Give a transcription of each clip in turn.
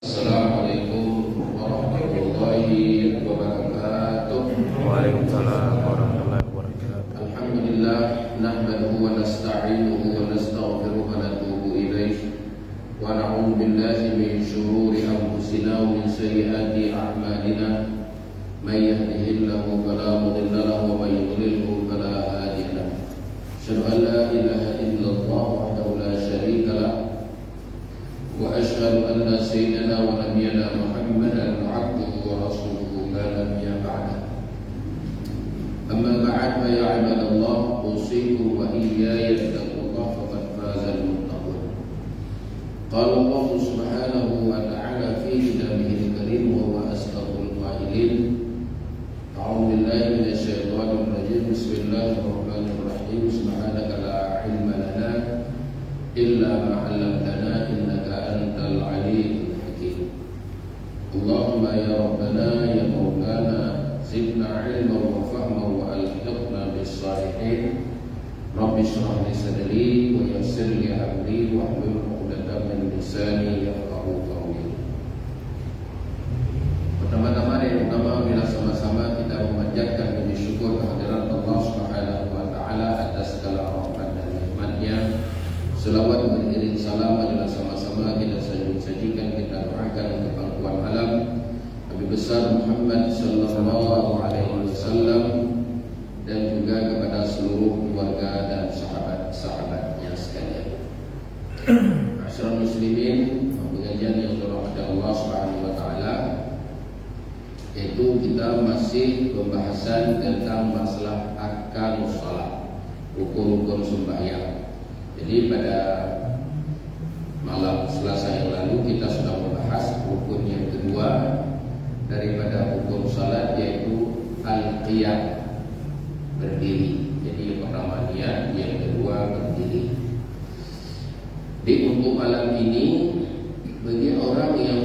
Assalamualaikum warahmatullahi wabarakatuh. Waalaikumsalam warahmatullahi wabarakatuh. Alhamdulillah nahmaduhu wa nasta'inuhu wa nastaghfiruhu wa natubu ilaih wa na'udzu billahi min shururi anfusina wa min sayyiati a'malina may yahdihillahu fala mudilla lahu wa may yudlilhu fala hadiya lahu. Asyhadu an la ilaha illallah wahdahu la syarika lahu wa asyhadu anna sayyidana wa nabiyyana Muhammadan abduhu wa rasuluhu la nabiyya ba'dahu. Amma ba'd fa ya ibadallah usikum wa iyaya bittaqwallah faqad faza al-muttaqun. Qala Allah subhanahu wa ta'ala fi kitabihil karim wa huwa asdaqul qailin. A'udzu billahi minasy syaithanir rajim. Bismillahirrahmanirrahim. Subhanaka la ilma lana illa ma 'allamtana innaka antal alimul hakim. Allahumma ya rabbana ya maulana zidna ilman wa fahman wa alhiqna bis salihin. Rabbi shrah li sadri wa yassir li amri wa hlul 'uqdatam min lisani yafqahu qawli. Pertama-tama yang utama bila sama-sama kita memanjatkan puji syukur kehadirat Allah Subhanahu wa taala atas segala rahmat dan nikmat-Nya. Selawat beriring salam adalah sama-sama kita sajikan, kita doakan untuk pangkuan alam Nabi besar Muhammad sallallahu alaihi wasallam dan juga kepada seluruh keluarga dan sahabat-sahabatnya sekalian. Masyarakat muslimin, pengajian yang dirahmati Allah Subhanahu wa taala, yaitu kita masih pembahasan tentang masalah ahkamus shalah, hukum-hukum sembahyang. Jadi pada malam Selasa yang lalu kita sudah membahas hukum yang kedua daripada hukum salat, yaitu al-qiyam, berdiri. Jadi yang pertama niat, yang kedua berdiri. Di untuk malam ini bagi orang yang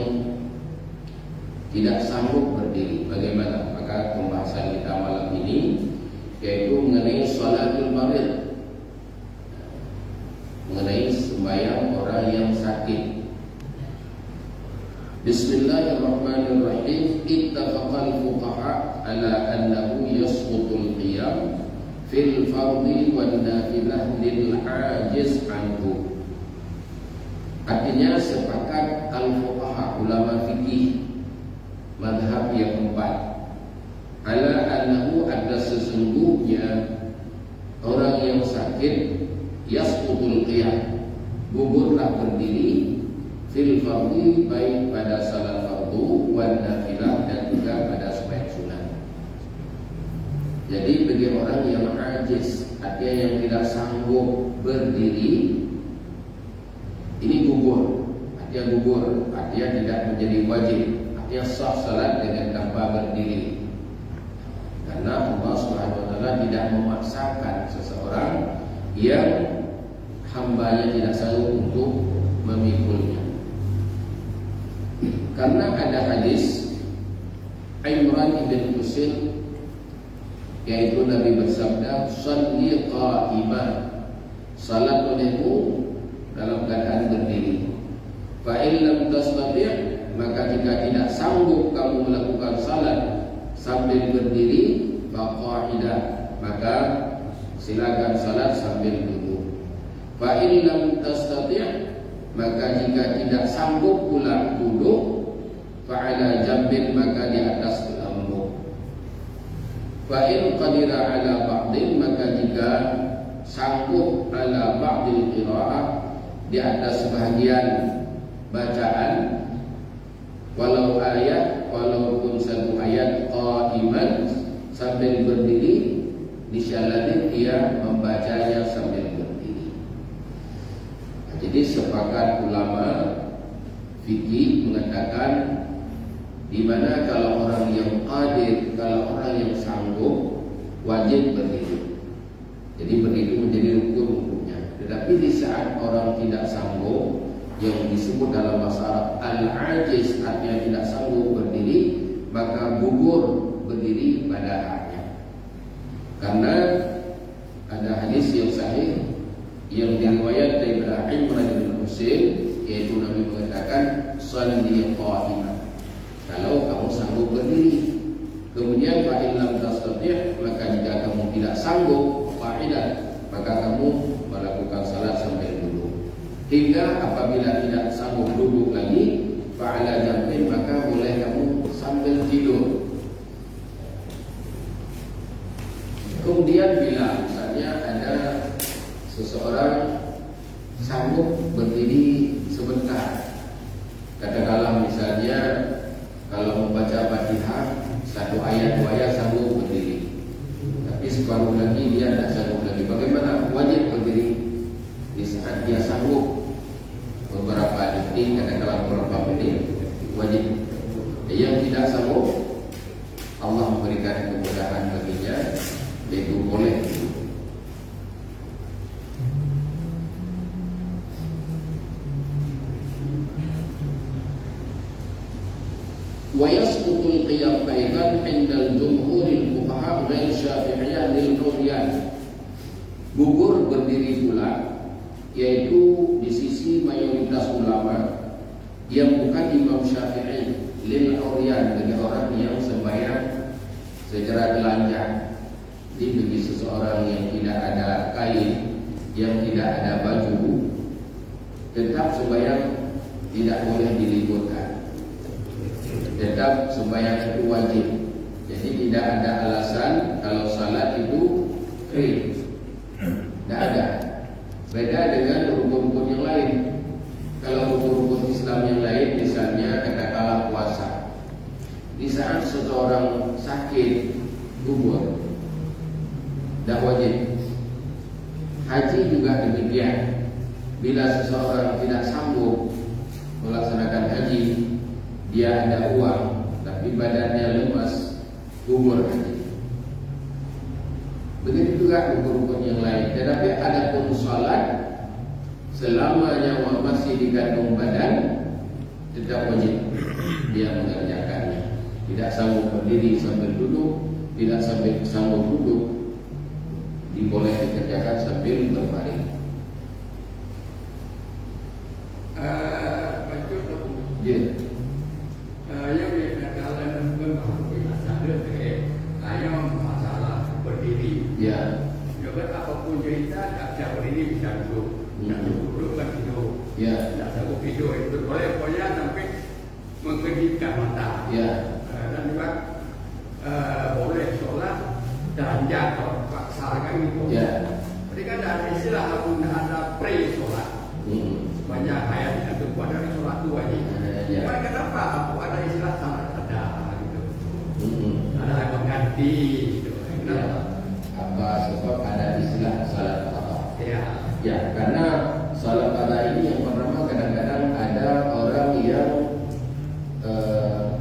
tidak sanggup berdiri, bagaimana? Maka pembahasan kita malam ini yaitu mengenai salatul marid, mengenai sembahyang orang yang sakit. Bismillahirrahmanirrahim. Ittafaqal fuqaha ala annahu yasqutul qiyam fil fardhi wan nafilah lil ajiz anhu. Artinya sepakat al-fuqaha, ulama fikih mazhab yang keempat, ala annahu, ada sesungguhnya orang yang sakit yasqutul qiyam, gugurlah berdiri, fil fardhi, baik pada salat fardu, wan nafilah, dan juga pada sembahyang sunat. Jadi bagi orang yang ajiz, artinya yang tidak sanggup berdiri, ini gugur. Artinya tidak menjadi wajib, artinya sah salat dengan tanpa berdiri. Karena Allah Subhanahu wa taala tidak memaksakan seseorang yang hambanya tidak sanggup untuk memikulnya. Karena ada hadis Imran bin Husain, yaitu Nabi bersabda, "Shalli qa'iman", salat olehmu dalam keadaan berdiri. Fa in lam tastati', maka jika tidak sanggup kamu melakukan salat sambil berdiri, fa qa'idah, maka silakan salat sambil duduk. Fa in lam tastati', maka jika tidak sanggup pula duduk, fa ala jambin, maka di atas gelembung. Fa in qadira ala ba'din, maka jika sanggup ala ba'dil qira'ah, di atas sebahagian bacaan, walau ayat, walaupun satu ayat, qa'iman, sambil berdiri, disyalatin dia membacanya sambil berdiri. Jadi sepakat ulama fikih mengatakan, di mana kalau orang yang qadir, kalau orang yang sanggup, wajib berdiri. Jadi berdiri menjadi rukun-rukunnya. Tetapi di saat orang tidak sanggup, yang disebut dalam bahasa Arab al-ajiz, artinya tidak sanggup berdiri, maka gugur berdiri pada haknya. Karena ada hadis yang sahih yang diriwayatkan dari Imran bin Husain, yaitu Nabi mengatakan shalli qa'iman, kalau kamu sanggup berdiri. Kemudian fa in lam tastati', maka jika kamu tidak sanggup qa'idan, maka kamu melakukan salat sambil duduk. Hingga apabila tidak sanggup duduk lagi, fa'ala jambin, maka boleh kamu sambil tidur. Kemudian bila misalnya ada seseorang sanggup berdiri sebentar, katakanlah misalnya kalau membaca Fatihah 1 ayat 2 ayat sanggup berdiri, tapi separuh lagi dia tidak sanggup lagi. Bagaimana? Wajib berdiri di saat dia sanggup beberapa detik, katakanlah beberapa menit, wajib. Yang tidak sanggup, Allah memberikan kemudahan baginya, yaitu boleh. ويسقط القيام أيضا عند الجمهور الفقهاء غير الشافعية للعريان. Gugur berdiri pula, yaitu di sisi mayoritas ulama yang bukan Imam Syafi'i, lil uryan, bagi orang yang sembahyang secara telanjang. Jadi bagi seseorang yang tidak ada kain, yang tidak ada baju, tetap sembahyang tidak boleh diliburkan. Tetap sembahyang itu wajib. Jadi tidak ada alasan kalau salat itu free. Tidak ada. Beda dengan rukun-rukun yang lain. Kalau rukun-rukun Islam yang lain, misalnya katakanlah puasa, di saat seseorang sakit gugur, tidak wajib. Haji juga demikian. Bila seseorang tidak sanggup melaksanakan haji, dia ada uang tapi badannya lemas, gugur haji. Begitu juga rukun-rukun yang lain. Tetapi ada pun salat, selama nyawa masih dikandung badan, tetap wajib dia mengerjakannya. Tidak sanggup berdiri sambil duduk, tidak sanggup duduk, diboleh dikerjakan sambil berbaring. Ya. Yang dikatakan memahami hanya masalah berdiri. Ya. Juga apapun cerita, tak bisa berdiri bisa duduk. Tak duduk kan tidur. Ya. Tak sanggup tidur itu boleh sampai mengkedipkan mata. Ya. Dan juga boleh sholat dan jatuh paksakan itu. Ya. Jadi kan ada istilah ada pre-sholat. Banyak ayat itu pada sholat itu wajib. Ya. Kenapa? Aku ada istilah sama ada gitu. Ada yang mengganti gitu. Ya. Apa sebab ada istilah salat qada? Ya. Ya, karena salat qada ini yang pertama kadang-kadang ada orang yang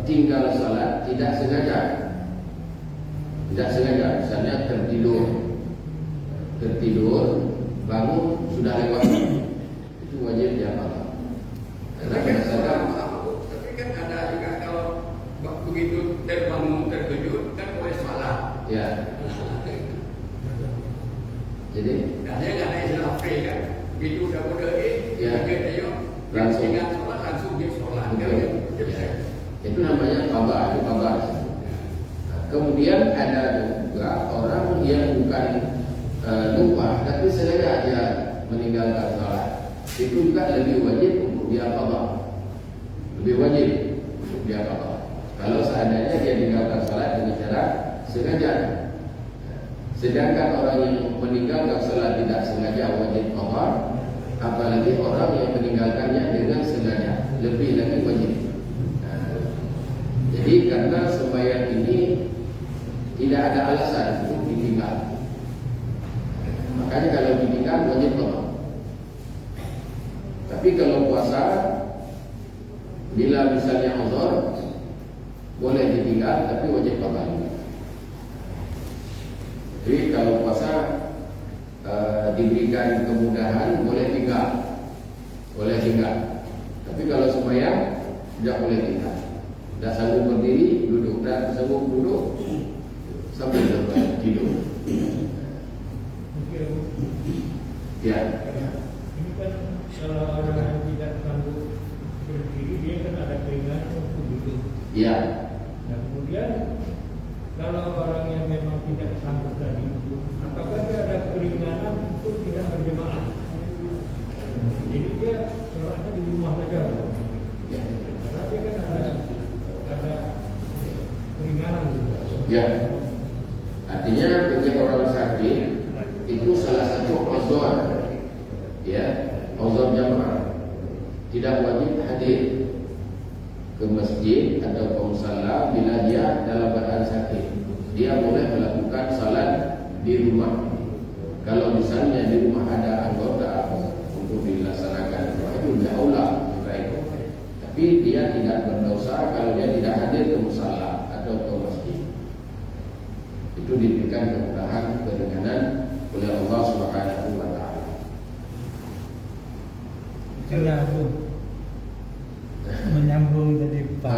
tinggal salat tidak sengaja. Tidak sengaja, misalnya tertidur, bangun sudah lewat. Itu wajib dia qada. Tapi kan ada juga kalau begitu terbangun terkejut kan boleh salat. Ya. Jadi Dan dia nggak ada istilah pre kan. Begitu udah ya. dia Langsung ingat sholat langsung dia sholat. Kan? Ya. Itu namanya qada, itu qada. Nah, kemudian ada juga orang yang bukan lupa tapi sengaja dia meninggalkan salat. Itu juga lebih wajib untuk dia qada. Lebih wajib untuk dia qada. Kalau seandainya dia meninggalkan salat dengan cara sengaja. Sedangkan orang yang meninggalkan salat tidak sengaja wajib qada, apalagi orang yang meninggalkannya dengan sengaja, lebih lagi wajib. Jadi karena sembahyang ini tidak ada alasan untuk ditinggal, makanya kalau ditinggal wajib qada. Tapi kalau puasa, bila misalnya uzur, boleh ditinggal tapi wajib qada. Jadi kalau puasa diberikan kemudahan, boleh tinggal. Tapi kalau sembahyang tidak boleh tinggal. Tidak sanggup berdiri, duduk. Tidak sanggup duduk, sambil tidur. Ya. Ini kan salah orang yang tidak sanggup dia kan ada keringanan untuk duduk. Ya. Nah kemudian kalau orang yang memang tidak sanggup tadi, apakah dia ada keringanan untuk tidak berjemaah? Jadi dia sholatnya di rumah saja. Ya. Karena dia kan ada keringanan juga. Ya. Artinya bagi orang sakit itu salah satu uzur, ya, uzur jamaah. Tidak wajib hadir ke masjid atau ke musalla bila dia dalam keadaan sakit. Dia boleh melakukan salat di rumah. Kalau misalnya di rumah ada anggota untuk dilaksanakan itu tidak aula baik. Tapi dia tidak berdosa kalau dia tidak hadir ke musalla atau ke masjid. Itu diberikan kemudahan keringanan oleh Allah Subhanahu wa taala. Menyambung tadi Pak.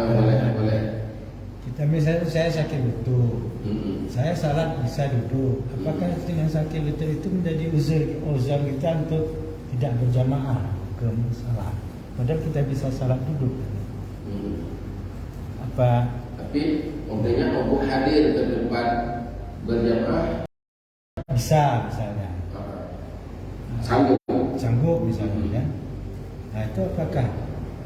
Boleh. Kita misalnya saya sakit lutut, saya salat bisa duduk. Apakah dengan sakit lutut itu menjadi uzur kita untuk tidak berjamaah ke musala? Padahal kita bisa salat duduk. Apa? Tapi umpamanya mau hadir ke tempat berjamaah Bisa misalnya. Sanggup misalnya. Nah itu apakah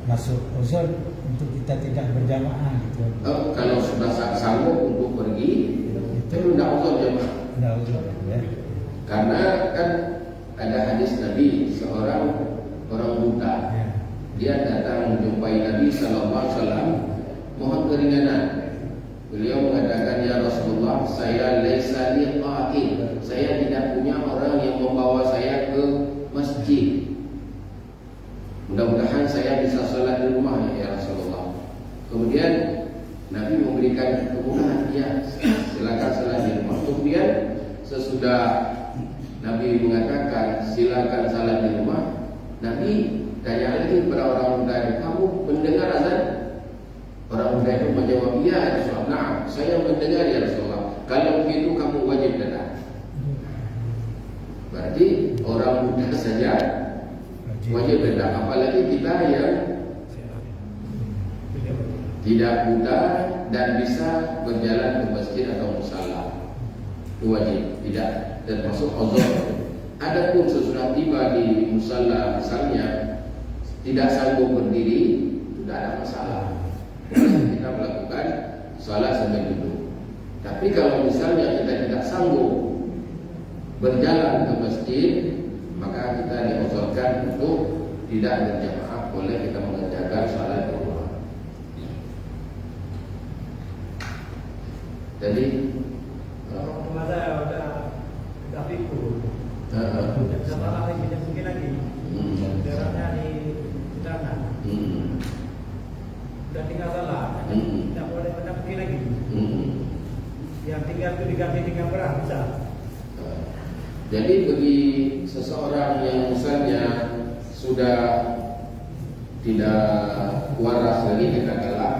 masuk uzur untuk kita tidak berjamaah gitu? Kalau sudah sanggup untuk pergi itu tidak uzur jamaah. Tidak uzur ya. Karena kan ada hadis Nabi, seorang orang buta, Ya. dia datang menjumpai Nabi Sallallahu Alaihi Wasallam, mohon keringanan. Beliau mengatakan, ya Rasulullah, saya laisa li qa'id, saya tidak punya orang yang membawa saya ke masjid. Mudah-mudahan saya bisa sholat di rumah ya Rasulullah. Kemudian Nabi memberikan kemudahan, ya silakan sholat di rumah. Kemudian sesudah Nabi mengatakan silakan sholat di rumah, Nabi tanya lagi kepada orang muda, kamu mendengar azan? Orang muda itu menjawab, iya ya Rasulullah. Nah, saya mendengar ya Rasulullah. Kalau begitu kamu wajib datang. Berarti orang muda saja wajib datang. Apalagi kita yang tidak buta dan bisa berjalan ke masjid atau musala, itu wajib, tidak termasuk uzur. Adapun sesudah tiba di musala misalnya tidak sanggup berdiri, tidak ada masalah. Kita melakukan salat sambil duduk. Tapi kalau misalnya kita tidak sanggup berjalan ke masjid, maka kita diuzurkan untuk tidak berjamaah, boleh kita mengerjakan salat di rumah. Jadi Kalau saya udah pikir, sama lagi kita mungkin lagi, jaraknya di sana. Dan tinggal salah, tidak boleh mendampingi lagi. Yang tinggal itu diganti dengan berat bisa. jadi bagi seseorang yang misalnya sudah tidak waras lagi, katakanlah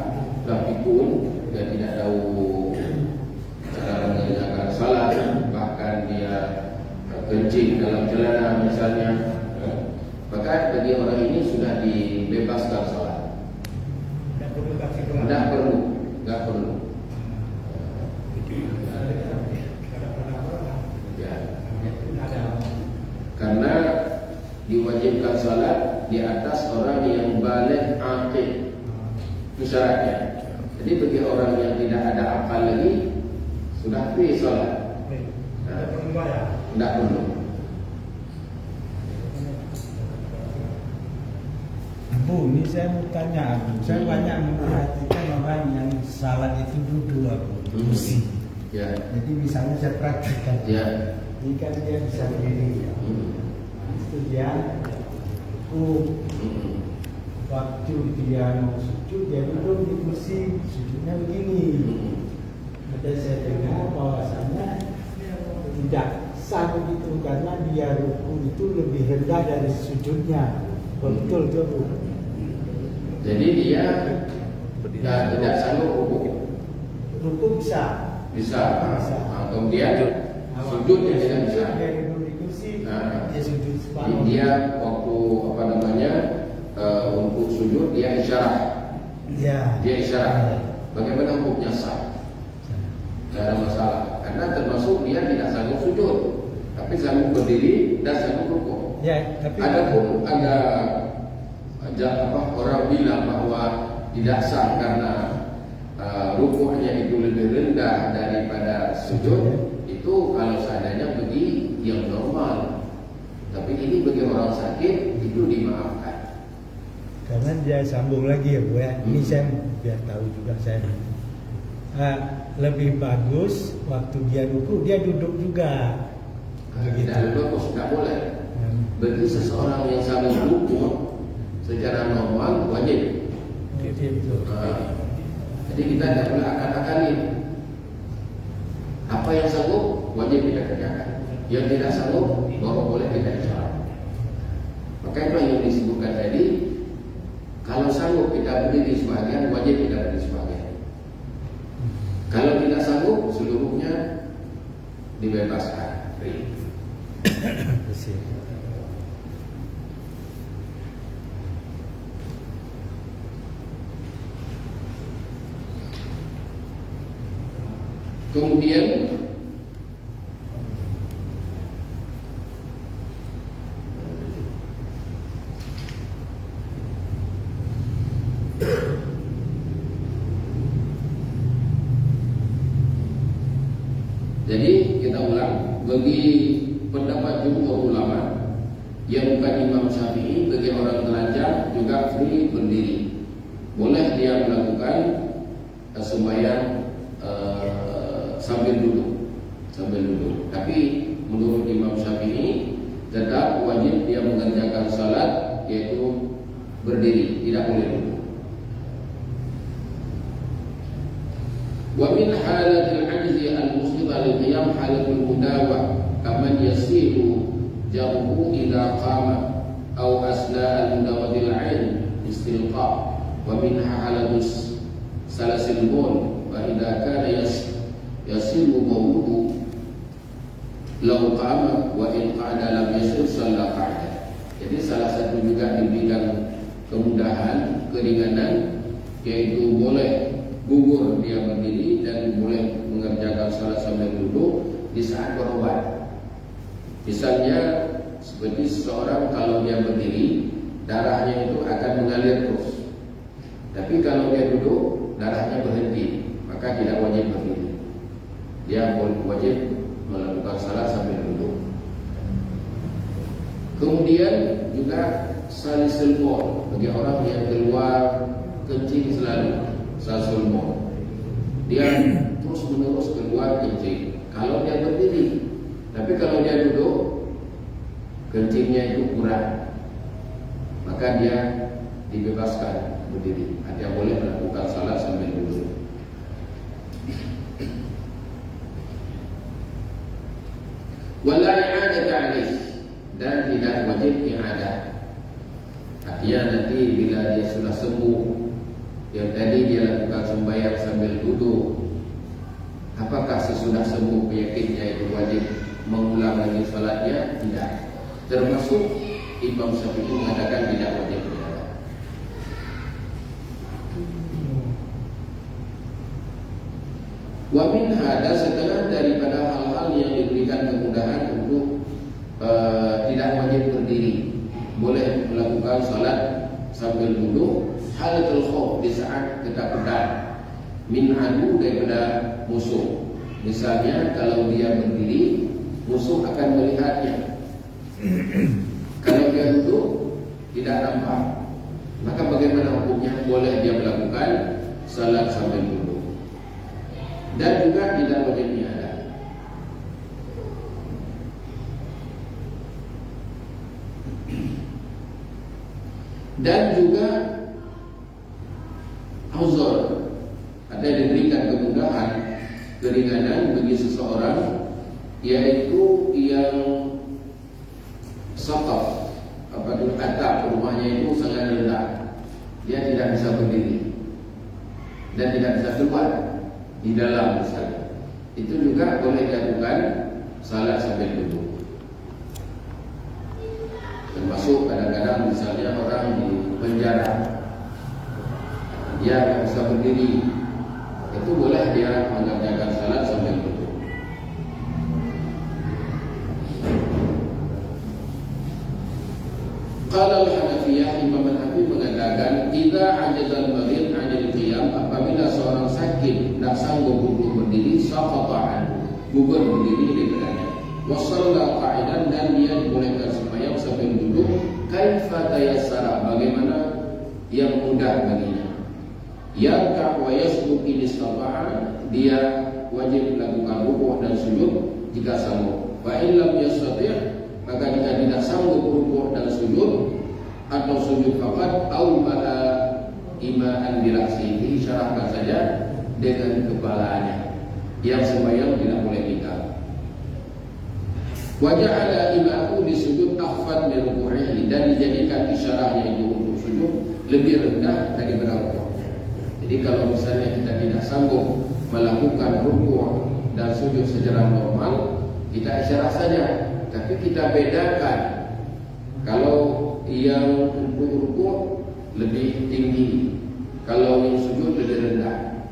sudah pikun dan tidak tahu cara mengerjakan salat, bahkan dia kencing dalam celana misalnya, maka bagi orang ini sudah dibebaskan salat. Tidak perlu. Ya. Karena diwajibkan salat di atas orang yang baligh aqil, itu syaratnya. Jadi bagi orang yang tidak ada akal lagi sudah free salat. Tidak perlu. Bu, ini saya mau tanya, Bu. Saya banyak memperhatikan orang yang salat itu duduk, Bu. Kursi. Ya. Jadi misalnya saya praktekkan. Ya. Ini kan dia bisa berdiri. Itu dia waktu dia mau sujud, dia duduk di kursi, sujudnya begini. Ada saya dengar bahwasannya tidak sah begitu karena dia ruku itu lebih rendah dari sujudnya. Betul tuh, Bu. Jadi dia tidak sanggup ruku. Ruku bisa. Nah, kemudian sujud dia tidak bisa. Dia duduk di kursi, dia sujud Jadi dia waktu untuk sujud dia isyarat. Ya. Dia isyarat. Bagaimana hukumnya sah? Tidak ada masalah. Karena termasuk dia tidak sanggup sujud, tapi sanggup berdiri dan sanggup rukuk. Ya, tapi Adapun ada orang bilang bahwa tidak sah karena rukuknya itu lebih rendah daripada sujud, itu kalau seadanya bagi yang normal. Tapi ini bagi orang sakit itu dimaafkan. karena dia sambung lagi ya Bu ya. Ini saya biar tahu juga saya. Lebih bagus waktu dia ruku dia duduk juga. Tidak bagus, tidak boleh. Bagi seseorang yang sanggup rukuk secara normal wajib. Gitu. Jadi kita tidak boleh akan-akanin. Apa yang sanggup wajib kita kerjakan. Yang tidak sanggup baru boleh kita isyarat. Maka itu yang disebutkan tadi. Kalau sanggup kita berdiri sebagian, wajib kita berdiri sebagian. Kalau tidak sanggup, seluruhnya dibebaskan. Kemudian jadi kita ulang, bagi pendapat jumhur ulama yang bukan Imam Syafi'i, bagi orang telanjang juga free berdiri. Boleh dia melakukan sembahyang sambil duduk. Tapi menurut Imam Syafi'i tetap wajib dia mengerjakan salat yaitu berdiri, tidak boleh duduk. Wa min halatil ajzi al-musliha lil qiyam halatul mudawa kaman yasiru jarhu idza qama aw asna al-mudawatil 'ain istilqa wa minha halatus salasil bul wa idza kana yasiru bawuhu law qama wa in qa'ada lam yasir shalla qa'ada. Jadi salah satu juga diberikan kemudahan, keringanan, yaitu boleh gugur dia berdiri dan boleh mengerjakan salat sambil duduk di saat berobat. Misalnya seperti seseorang kalau dia berdiri, darahnya itu akan mengalir terus. Tapi kalau dia duduk, darahnya berhenti, maka tidak wajib berdiri. Dia wajib melakukan salat sambil duduk. Kemudian juga salisul baul bagi orang yang keluar kencing selalu. Salisul baul, dia terus menerus keluar kencing kalau dia berdiri. Tapi kalau dia duduk, kencingnya itu kurang, maka dia dibebaskan berdiri. Dia boleh melakukan salat sambil duduk. Wala i'adat 'alaih, dan tidak wajib i'adah. Artinya nanti bila dia sudah sembuh, yang tadi dia lakukan sembahyang sambil duduk, apakah sesudah sembuh penyakitnya itu wajib mengulang lagi salatnya? Tidak. Termasuk Imam Syafi'i mengatakan tidak wajib i'adah. Wa min hada, setengah daripada hal-hal yang diberikan kemudahan untuk tidak wajib berdiri, boleh melakukan salat sambil duduk. Halatul khauf, di saat ketakutan, min adu, daripada musuh. Misalnya kalau dia berdiri, musuh akan melihatnya. Kalau dia duduk tidak nampak, maka bagaimana hukumnya? Boleh dia melakukan salat sambil duduk. Dan juga tidak wajib i'adah. Dan juga uzur, ada diberikan kemudahan, keringanan bagi seseorang, yaitu yang saqaf, atap rumahnya itu sangat rendah, dia tidak bisa berdiri dan tidak bisa keluar di dalam misalnya, itu juga boleh dilakukan salat sambil duduk. Termasuk kadang-kadang misalnya orang di penjara, dia nggak bisa berdiri, itu boleh dia mengerjakan salat sambil duduk. Qala al-Hanafiyah, Imam Hanafi mengatakan, idza ajazal marid 'anil qiyam, apabila seorang sakit tak sanggup untuk berdiri, saqata, gugur berdiri daripadanya. Wa shalla qa'idan, dan dia dibolehkan sembahyang sambil duduk, kaifa tayassara, bagaimana yang mudah baginya. Yarka' wa yasjud in istata'a, dia wajib melakukan rukuk dan sujud jika sanggup. Fa in lam yastati', maka jika tidak sanggup rukuk dan sujud atau sujud faqat au pada ima'an bira'si, diisyarahkan saja dengan kepalanya. Yang sembahyang tidak boleh tinggal. Wa ja'ala ima'u disujud akhfad min ruku'ihi, dan dijadikan isyarahnya itu untuk sujud lebih rendah daripada rukuk. Jadi kalau misalnya kita tidak sanggup melakukan rukuk dan sujud secara normal, kita isyarah saja. Tapi kita bedakan, kalau yang untuk rukuk lebih tinggi, kalau yang sujud lebih rendah.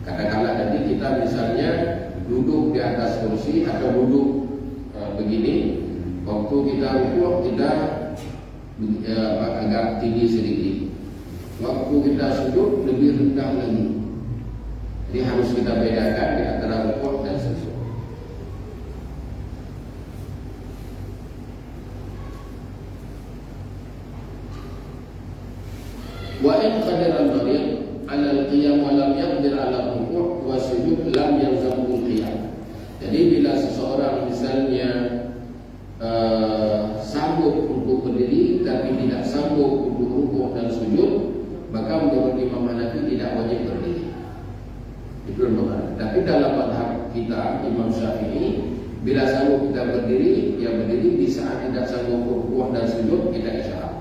Kadang-kadang nanti kita misalnya duduk di atas kursi atau duduk begini, waktu kita rukuk kita agak tinggi sedikit, waktu kita sujud lebih rendah lagi. Jadi harus kita bedakan di antara rukuk dan sujud. Wa in qadara al-marid 'ala al-qiyam wa lam yaqdir 'ala al-ruku' wa sujud lam yalzamhu al-qiyam. Jadi bila seseorang misalnya sanggup untuk berdiri tapi tidak sanggup untuk rukuk dan sujud, maka menurut Imam Hanafi tidak wajib berdiri. Itu benar. Tapi dalam mazhab kita Imam Syafi'i, bila sanggup kita berdiri, ya berdiri. Di saat tidak sanggup rukuk dan sujud, kita isyarah.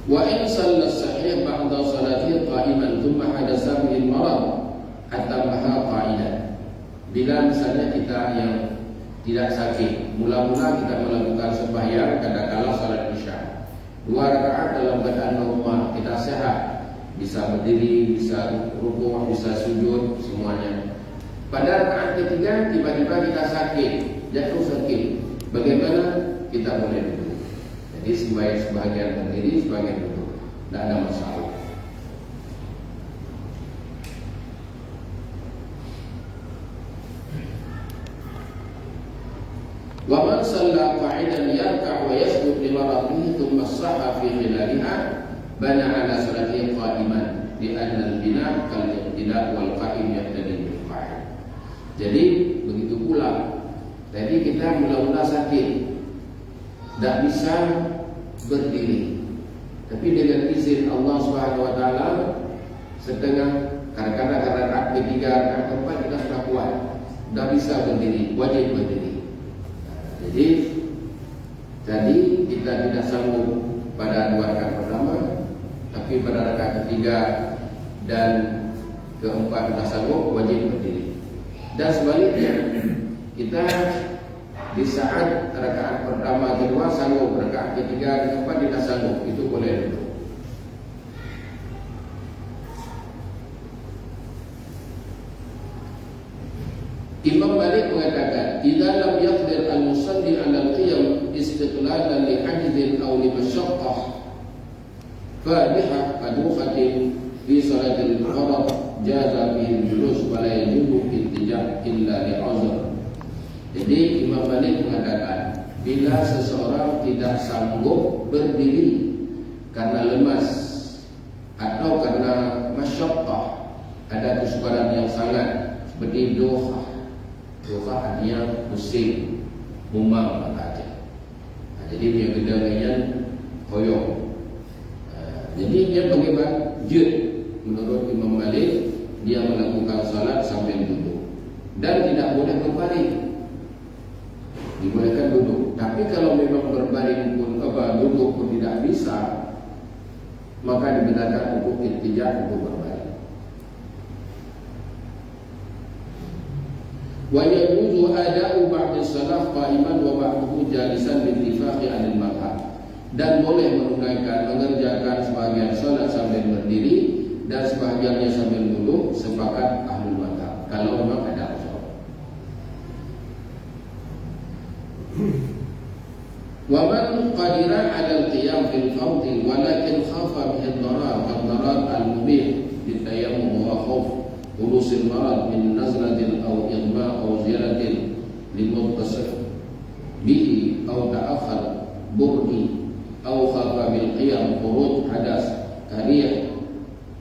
Wa in shalla sahih ba'da salatihi qa'iman thumma hadatsa bihi al-marad hatta baha qa'idan. Bila misalnya kita yang tidak sakit, mula-mula kita melakukan sembahyang kadang-kala salat isya, 2 rakaat dalam keadaan normal, kita sehat, bisa berdiri, bisa rukuk, bisa sujud, semuanya. Pada rakaat ketiga tiba-tiba kita sakit, jatuh sakit, bagaimana? Kita boleh duduk. Jadi sebagian berdiri, sebagian duduk, tidak ada masalah. Wa man shalla qa'idan yarka' wa yasjud li maradihi thumma sahha fi khilaliha bana 'ala salatihi qa'iman li anna al-bina' kal iqtida' wal qa'im yaqtadi bil qa'id. Jadi begitu pula tadi kita mula-mula sakit, tidak bisa berdiri, tapi dengan izin Allah Subhanahu Wa Taala setengah kadang-kadang rakaat ketiga, rakaat keempat kita sudah kuat, tidak bisa berdiri, wajib berdiri. Jadi kita tidak sanggup pada 2 rakaat pertama, tapi pada rakaat ketiga dan keempat kita sanggup, wajib berdiri. Dan sebaliknya, kita di saat rakaat pertama, kedua sanggup, rakaat ketiga, keempat tidak sanggup, itu boleh duduk. Imam Malik mengatakan, idza lam yaqdir al-musalli 'ala al-qiyam istiqlalan li 'ajzin aw li mashaqqah fadhiha kadukhatin fi salatil farad jaza bihi al-julus wa la yajuzu ittija' illa li 'uzr. Jadi Imam Malik mengatakan, bila seseorang tidak sanggup berdiri karena lemas atau karena masyaqqah, ada kesukaran yang sangat, seperti doha. Doha artinya pusing, mumam katanya. Jadi dia gedangan koyong. Jadi dia bagaimana? Jud. Menurut Imam Malik, dia melakukan salat sambil duduk dan tidak boleh berbaring. Dibolehkan duduk. Tapi kalau memang berbaring pun duduk pun tidak bisa, maka dibenarkan untuk ittija', untuk berbaring. Wa yajuzu ada'u ba'd as-salah qa'iman wa ba'dahu jalisan bi ittifaqi 'ala al-madhhab. Dan boleh mengerjakan sebagian salat sambil berdiri dan sebagiannya sambil duduk, sepakat ahlul madhab kalau memang ada usul. Wa man qadira 'ala al-qiyam fil fardhi walakin khafa bihi ad-darar kad-darar al-mubih bitayammum wa khauf hudusil marad min nazlatin aw idma aw ziyaratin limuttasif bihi aw ta'akhkhar burdi aw khafa bil qiyam furud hadas kariyah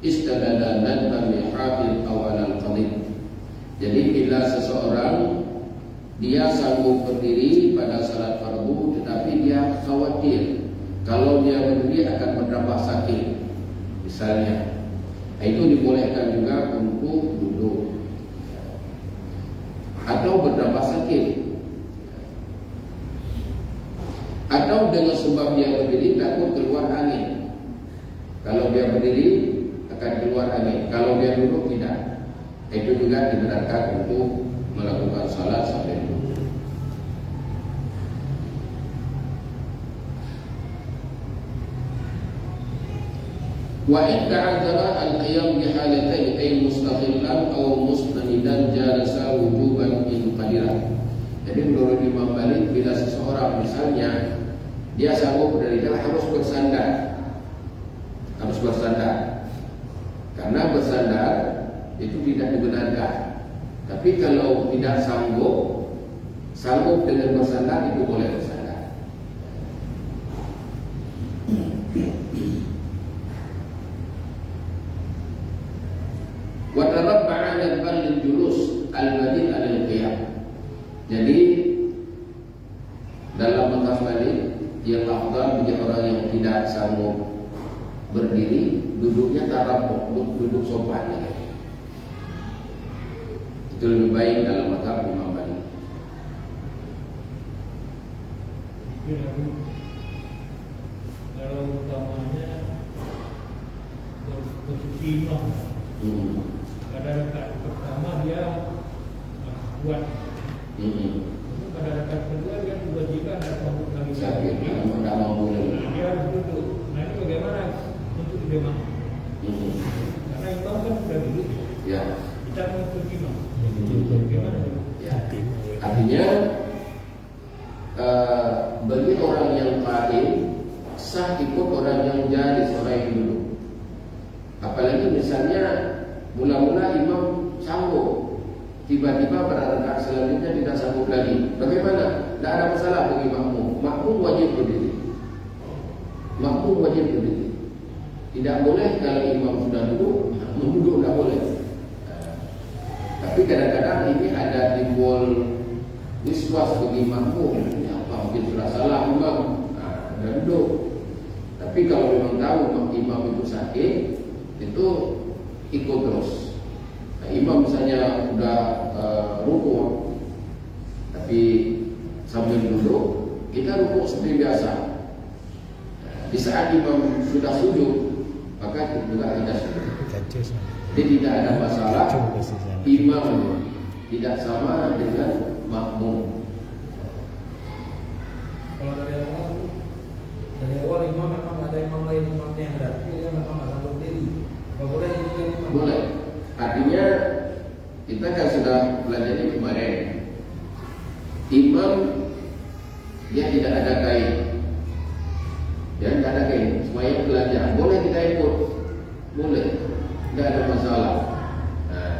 istadada nadban li hafid aw ala al-qadid. Jadi bila seseorang dia sanggup berdiri pada salat fardu tetapi dia khawatir kalau dia berdiri akan berdampak sakit misalnya, itu dibolehkan juga untuk duduk atau berdampak sakit, atau dengan sebab dia berdiri takut keluar angin. Kalau dia berdiri akan keluar angin, kalau dia duduk tidak. Itu juga dibenarkan untuk melakukan salat sambil duduk. Wa in ta'adzara al-qiyam bi halatayn ay mustaghillan aw mustanidan jalasa wujuban in qadira. Jadi menurut Imam Malik, bila seseorang misalnya dia sanggup berdiri, dia harus bersandar. Harus bersandar. Karena bersandar itu tidak dibenarkan. Tapi kalau tidak sanggup dengan bersandar, itu boleh bersandar. Wa tarabba'a al-bal julus al-badil al-qiyam. Jadi dalam mazhab Malik yang afdal bagi orang yang tidak sanggup berdiri, duduknya tarabbuh, duduk sopan. Itu lebih baik dalam mazhab Imam Malik. Kalau utamanya posisi imam, pada rakaat pertama dia kuat. Pada rakaat kedua dia tiba-tiba ada sanggup lagi Sakit, tidak mampu. dia harus duduk. Nah ini bagaimana untuk imam? Karena imam kan sudah duduk. Ya. Kita mengikut imam. Bagaimana? Ya. Artinya bagi orang yang qaim sah ikut orang yang jalis, orang yang duduk. Apalagi misalnya mula-mula imam sanggup, tiba-tiba pada rakaat selanjutnya tidak sanggup lagi. Bagaimana? Tidak ada masalah bagi makmum. Makmum wajib berdiri. Makmum wajib berdiri. Tidak boleh kalau imam sudah duduk, makmum duduk tidak boleh. Tapi kadang-kadang ini ada timbul wiswas bagi makmum. Ya apa mungkin sudah salah imam, dan duduk. Tapi kalau memang tahu imam itu sakit, itu ikut terus. Nah, imam misalnya sudah rukuk, tapi sambil duduk, kita rukuk seperti biasa. Di saat imam sudah sujud, maka juga kita sujud. Jadi tidak ada masalah. Imam tidak sama dengan makmum. Kalau dari awal imam memang ada imam lain imamnya yang berarti dia memang akan berdiri. Kalau boleh itu imam. Boleh. Artinya kita kan sudah pelajari kemarin. Imam dia tidak ada kain. Dia tidak ada kain. Semuanya belajar. Boleh kita ikut. Boleh. Tidak ada masalah. Nah,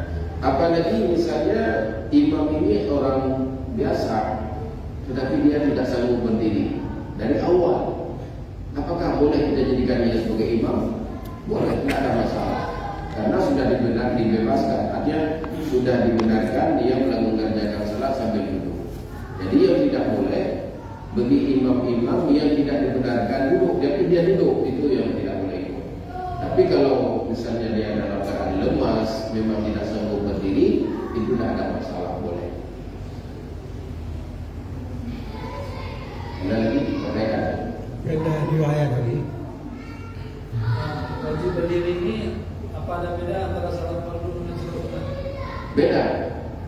apalagi misalnya imam ini orang biasa, tetapi dia tidak sanggup berdiri dari awal. Apakah boleh kita jadikan dia sebagai imam? Boleh, tidak ada masalah. Karena sudah dibebaskan. Artinya sudah dibenarkan dia mengerjakan salat sambil duduk. Jadi yang tidak boleh bagi imam-imam yang tidak dibenarkan duduk, tapi dia duduk, itu yang tidak boleh ikut. Tapi kalau misalnya dia dalam keadaan lemas, memang tidak sanggup berdiri, itu tidak ada masalah, boleh. Ada lagi? Pertanyaan? Ada riwayat tadi. Wajib berdiri ini apa ada beda antara salat fardu dengan salat sunat? Beda.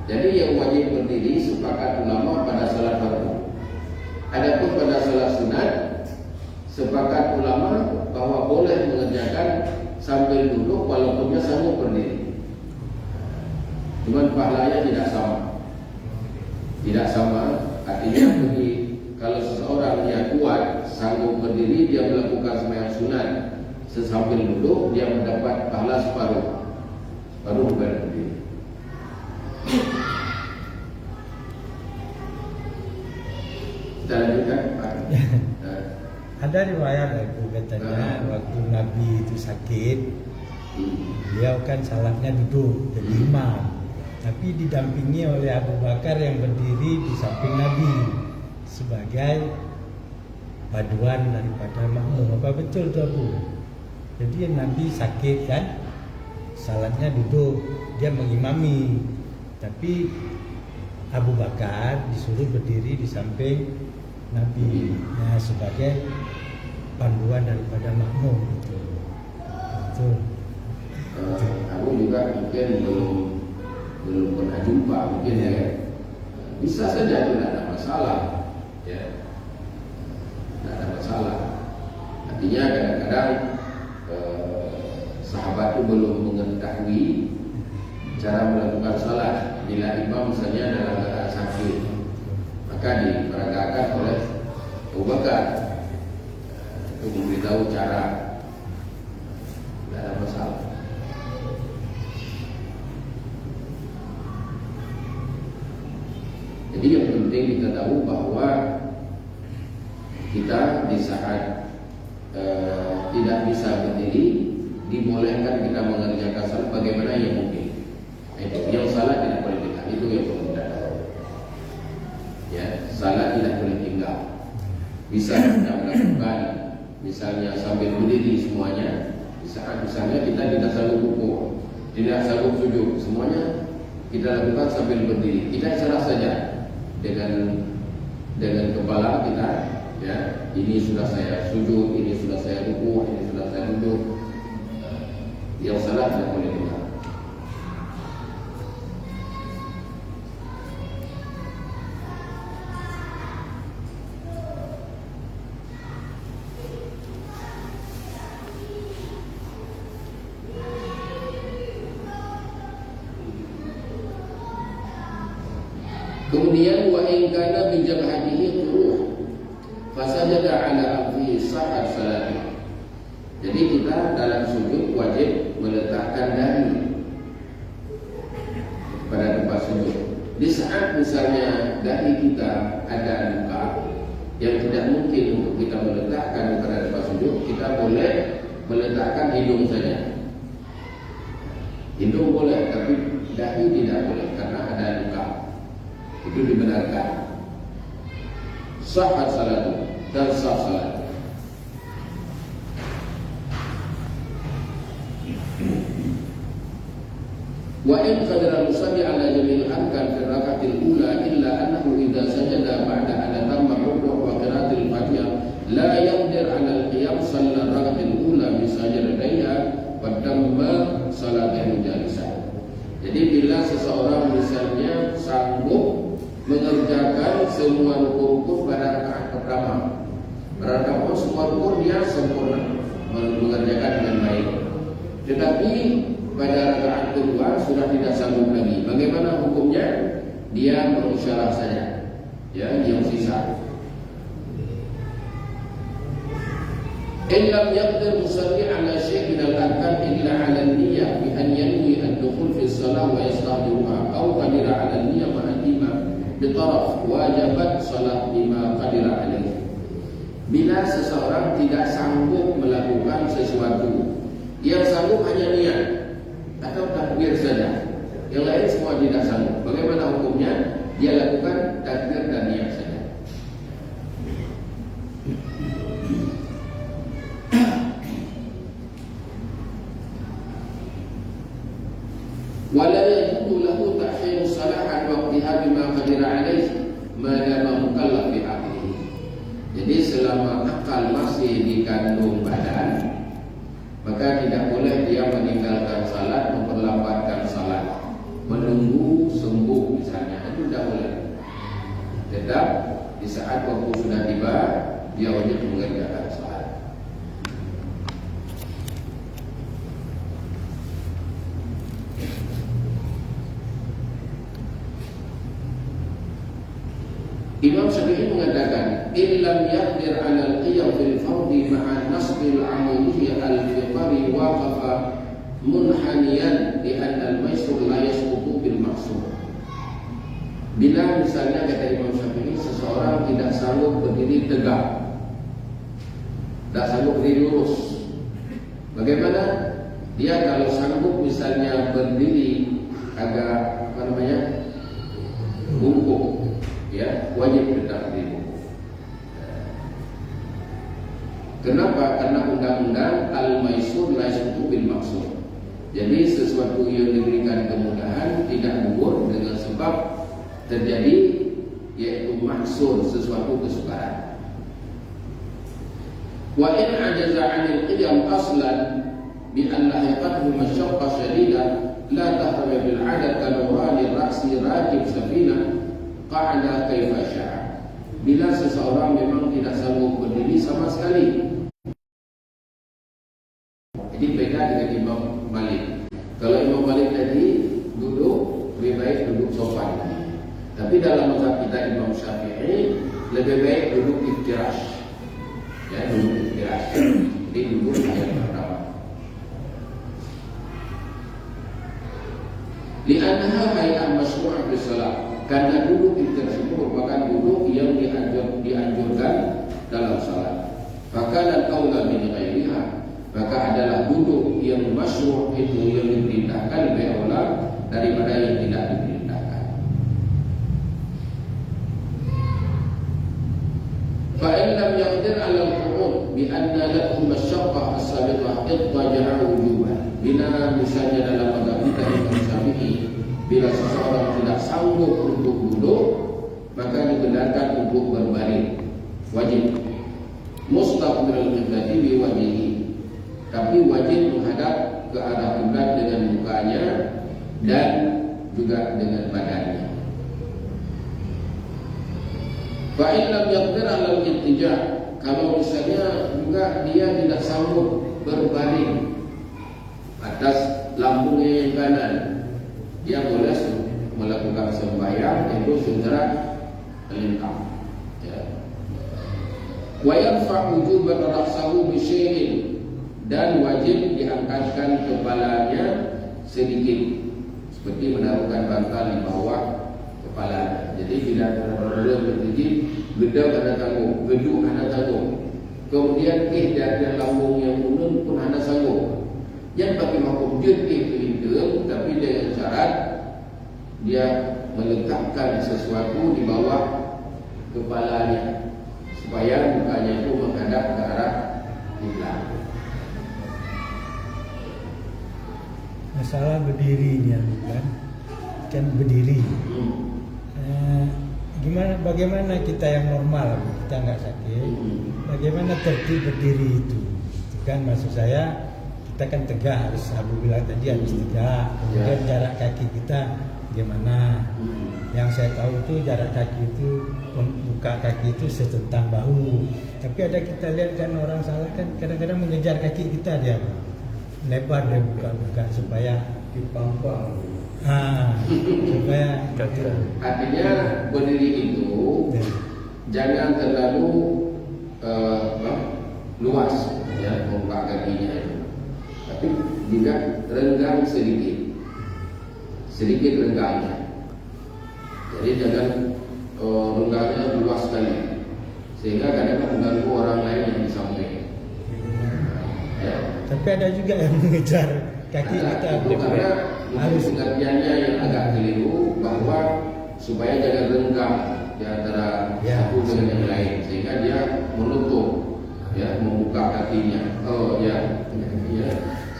Jadi yang wajib berdiri sepakat ulama pada salat fardu. Adapun pada salat sunat, sepakat ulama bahwa boleh mengerjakan sambil duduk walaupun dia sanggup berdiri. Cuma pahalanya tidak sama. Tidak sama, artinya kalau seseorang yang kuat sanggup berdiri, dia melakukan sembahyang sunat sesambil duduk, dia mendapat pahala separuh bukan berdiri. Kita lanjutkan. Ada riwayat aku katanya waktu Nabi itu sakit, beliau kan salatnya duduk jadi imam, tapi didampingi oleh Abu Bakar yang berdiri di samping Nabi sebagai paduan daripada makmum. Apa betul tuh Abu? Jadi Nabi sakit kan, salatnya duduk, dia mengimami, tapi Abu Bakar disuruh berdiri di samping Nabi, ya, sebagai panduan daripada makmum. Betul. Aku juga mungkin belum pernah jumpa, mungkin ya. Bisa saja tidak ada masalah, ya. Tidak ada masalah. Artinya kadang-kadang sahabat itu belum mengetahui cara melakukan salat. Bila imam misalnya dalam keadaan sakit, maka diperagakan oleh Abu Bakar untuk memberitahu cara. Tidak ada masalah. Jadi yang penting kita tahu bahwa kita di saat tidak bisa berdiri, dibolehkan kita mengerjakan salat bagaimana yang mungkin. Itu yang salat tidak boleh tinggal, itu yang perlu kita tahu. Ya, salat tidak boleh tinggal. Bisa kita melakukan misalnya sambil berdiri semuanya. Di saat misalnya kita tidak sanggup rukuk, tidak sanggup sujud, semuanya kita lakukan sambil berdiri. Kita serah saja dengan kepala kita, ya. Ini sudah saya sujud, ini sudah saya rukuk, ini sudah saya duduk. Yang salat tidak boleh tinggal. Kemudian wa in kana bi jabhatihi turuh fasajada ala afi sahar salatih. Jadi kita dalam sujud wajib meletakkan dahi pada tempat sujud. Di saat misalnya dahi kita ada luka yang tidak mungkin untuk kita meletakkan pada tempat sujud, kita boleh meletakkan hidung saja. Hidung boleh, tapi dahi tidak boleh karena ada luka. Itu dibenarkan. Sahhat salatu dan sah salat. Wa in qadara musalli ala jami'il arkan fi rak'atil ula illa annahu idza sajada ba'da an tamma ruku' wa qira'atil fatihah la yaqdir 'ala al-qiyam salla rak'atil ula bi sajdatiha wa tamma salatahu jalisan. Jadi bila seseorang misalnya sanggup mengerjakan semua rukun pada rakaat pertama, pada rakaat semua rukun dia sempurna mengerjakan dengan baik. Tetapi pada rakaat kedua sudah tidak sanggup lagi. Bagaimana hukumnya? Dia mengisyarah saja, ya, yang sisa. Illam yaqdir musalli ala syai' min al-arkan illa ala an-niyyah bi an yanwi ad-dukhul fi as-salah wa yastahdiruha aw qadira ala an-niyyah ma'atima bi taraf wajibat salat bima qadira alaihi. Bila seseorang tidak sanggup melakukan sesuatu, yang sanggup hanya niat atau takbir saja, yang lain semua tidak sanggup. Bagaimana hukumnya? Dia lakukan takbir dan niat saja. Wala yajuzu lahu ta'khir salah an waqtiha bima qadira alaihi ma dama mukallaf bi akhirih. Jadi selama akal masih dikandung badan, maka tidak boleh dia meninggalkan salat, memperlambatkan salat, menunggu sembuh boleh. Tetap di saat waktu sudah tiba, dia wajib mengerjakan salat. Imam Syafi'i mengatakan, illam yaqdir 'ala al-qiyam fil fardhi ma'a nasbil 'amalihi al-fiqari waqafa munhaniyan li anna al-maysur la yasqutu bil maqsur. Bila misalnya kata Imam Syafi'i, seseorang tidak sanggup berdiri tegak, tidak sanggup berdiri lurus, bagaimana? Dia kalau sanggup misalnya berdiri agak bungkuk, ya wajib tetap berdiri. Kenapa? Karena undang-undang al-maisur la yasqutu bil maqsur. Jadi sesuatu yang diberikan kemudahan tidak gugur dengan sebab terjadi yaitu maksur, sesuatu kesukaran. Wa in ajaza 'anil qiyam aslan bi an lahiqathu masyaqqah shadidah la tahtawi bil 'adad kalawani ra'si rakib safinah qa'ada kaifa sya'a. Bila seseorang memang tidak sanggup berdiri sama sekali. Jadi beda dengan Imam Malik. Kalau Imam Malik tadi duduk, lebih baik duduk sopan. Tapi dalam mazhab kita Imam Syafi'i lebih baik duduk iftirash. Ya, duduk iftirash. Jadi duduk yang pertama. Li'annaha hay'ah masyru'ah fi shalah. Karena duduk iftirash itu merupakan duduk yang dianjurkan dalam salat. Fakana al-aula min ghairiha. Maka adalah duduk yang masyru' itu yang diperintahkan oleh Allah daripada yang tidak diperintahkan. Fa in lam yaqdir 'ala al-qu'ud bi anna lahu masyaqqah as-sabiqah ittaja'a wujuban. Bila misalnya dalam mazhab kita Imam Syafi'i, bila seseorang tidak sanggup untuk duduk, maka dibenarkan untuk berbaring, wajib. Mustaqbil al-qiblati bi wajhihi. Tapi wajib menghadap ke arah kiblat dengan mukanya dan juga dengan badannya. Fa in lam yaqdir 'ala al-ittija', kalau misalnya juga dia tidak sanggup berbaring atas lambungnya yang kanan, dia boleh melakukan sembahyang itu secara melintang. Ya. Wa yanfa' wujuban ra'sahu bi syai'in, dan wajib diangkatkan kepalanya sedikit, seperti menaruhkan bantal di bawah kepala. Jadi bila ada berdiri, gedang ada tanggung, gedung ada tanggung, kemudian dari lambung yang unun pun ada sanggup. Yang bagi makum dia hidup, tapi dengan syarat dia meletakkan sesuatu di bawah kepalanya supaya mukanya itu menghadap ke arah kiblat. Masalah berdirinya kan berdiri. Bagaimana kita yang normal, kita nggak sakit, bagaimana tertib berdiri itu? Kan maksud saya, kita kan tegak, harus Abu bilang tadi harus tegak. Kemudian jarak kaki kita gimana? Yang saya tahu itu jarak kaki itu, buka kaki itu setentang bahu. Tapi ada kita lihat kan orang salah kan kadang-kadang mengejar kaki kita, dia lebar, dia buka-buka supaya dipampang. Supaya artinya berdiri itu jangan terlalu luas, ya, membuka kakinya itu. Tapi juga renggang sedikit renggangnya. Jadi jangan renggangnya luas sekali sehingga kadang-kadang mengganggu orang lain yang di samping. Ya. Tapi ada juga yang mengejar kaki kita, karena harus pengertiannya yang agak keliru, bahwa supaya jangan renggang di antara satu dengan yang lain sehingga dia menutup, ya, membuka kakinya. Ya,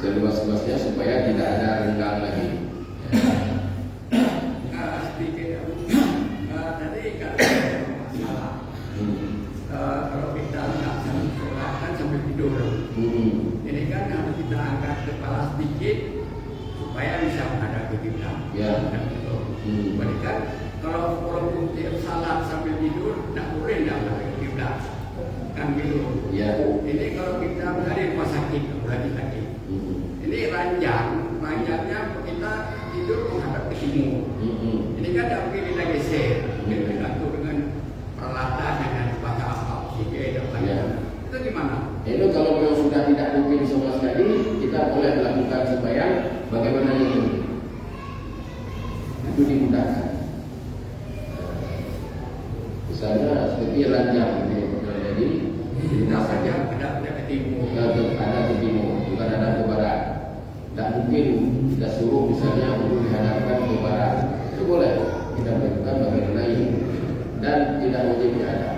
seluas-luasnya supaya tidak ada renggang lagi. Sedikit tadi kalau masalah kalau kita nggak sambil sholat kan sambil tidur. Ini kan harus kita angkat kepala sedikit supaya bisa menghadap ke kiblat. Ya. Mereka kalau dia salat sambil tidur, tidak boleh tidak kiblat. Kan gitu. Ya. Ini kalau kita dari rumah sakit, berarti sakit. Ini ranjangnya kita tidur menghadap ke timur. Ini kan tidak mungkin kita geser, mungkin kita atur dengan peralatan dengan baca apa, oksigen dan lain-lain. Itu gimana? Itu kalau memang sudah tidak mungkin sama sekali, kita boleh melakukan sembahyang bagaimana itu. Itu dimudahkan. Misalnya seperti ranjang jadi Kita saja ada ke timur. ada ke timur, bukan ada ke barat. Tidak mungkin kita suruh misalnya untuk dihadapkan ke barat. Itu boleh kita lakukan bagaimana ini dan tidak wajib ada.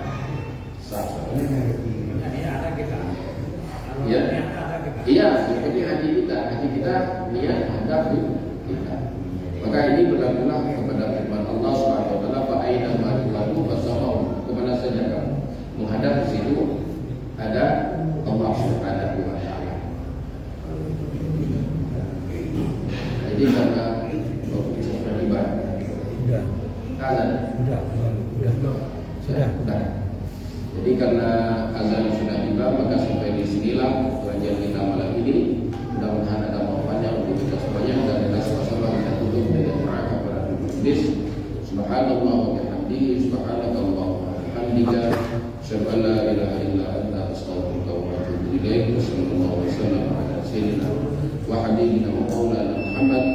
Sah. Jadi ada kita. Ya. Ada kita. Iya, seperti hati kita niat hadap kita. Maka ini berlakulah kepada firman Allah SWT, fa aina ma tuwallu fasamau, kemana saja kamu menghadap ke situ ada Allah Subhanahu wa taala. Jadi karena sudah ibadah. Sudah. Azan. Sudah. Jadi karena azan sudah tiba, maka sampai di sinilah pengajian kita malam ini. Mudah-mudahan ada manfaatnya untuk kita semuanya dan kita sama-sama kita tutup dengan doa kepada Tuhan. Subhanallah wa bihamdihi, subhanakallahumma wa bihamdika, asyhadu an la ilaha illa anta, astaghfiruka wa atubu ilaik. Wassallallahu alaihi wasallam ala sayyidina wa habibina wa maulana Muhammad.